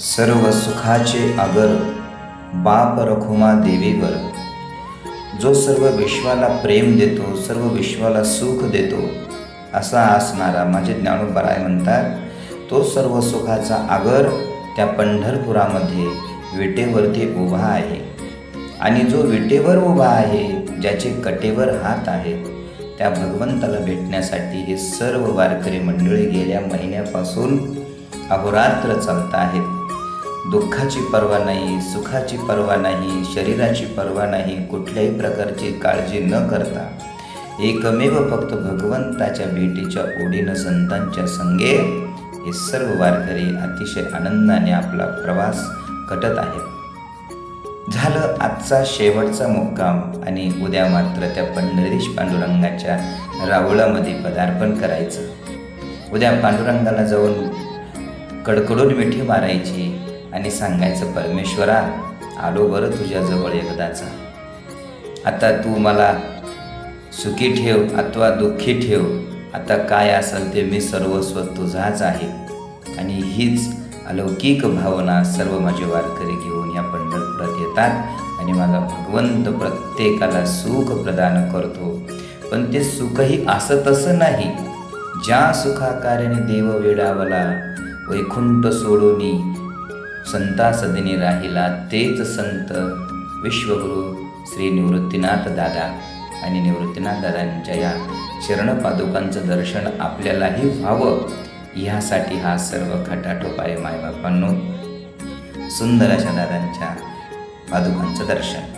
सर्व सुखाचे आगर बाप रखुमा देवीवर, जो सर्व विश्वाला प्रेम देतो, सर्व विश्वाला सुख देतो असा असणारा माझे ज्ञानोबराय म्हणतात, तो सर्व सुखाचा आगर त्या पंढरपुरामध्ये विटेवरती उभा आहे. आणि जो विटेवर उभा आहे, ज्याचे कटेवर हात आहेत, त्या भगवंताला भेटण्यासाठी हे सर्व वारकरी मंडळी गेल्या महिन्यापासून अहोरात्र चालत आहेत. दुःखाची पर्वा नाही, सुखाची पर्वा नाही, शरीराची पर्वा नाही, कुठल्याही प्रकारची काळजी न करता एकमेव फक्त भगवंताच्या भेटीच्या ओढीनं संतांच्या संगे हे सर्व वारकरी अतिशय आनंदाने आपला प्रवास कटत आहेत. झालं आजचा शेवटचा मुक्काम आणि उद्या मात्र त्या पंढरीश पांडुरंगाच्या रावळामध्ये पदार्पण करायचं. उद्या पांडुरंगाला जाऊन कडकडून मिठी मारायची आणि सांगायचं, परमेश्वरा आलो बरं तुझ्याजवळ एकदाचा. आता तू मला सुखी ठेव अथवा दुःखी ठेव, आता काय असेल ते मी सर्वस्व तुझाच आहे. आणि हीच अलौकिक भावना सर्व माझे वारकरी घेऊन या पंढरपुरात येतात आणि माझा भगवंत प्रत्येकाला सुख प्रदान करतो. पण ते सुखही असं तसं नाही, ज्या सुखाकार्याने देव वेडावला वैकुंठ सोडूनी संता सदिनी राहिला, तेच संत विश्वगुरु श्री निवृत्तीनाथ दादा. आणि निवृत्तीनाथ दादांच्या या चरणपादुकांचं दर्शन आपल्यालाही व्हावं, ह्यासाठी हा सर्व खटाटोप आहे मायबापांनो. सुंदर अशा दादांच्या पादुकांचं दर्शन.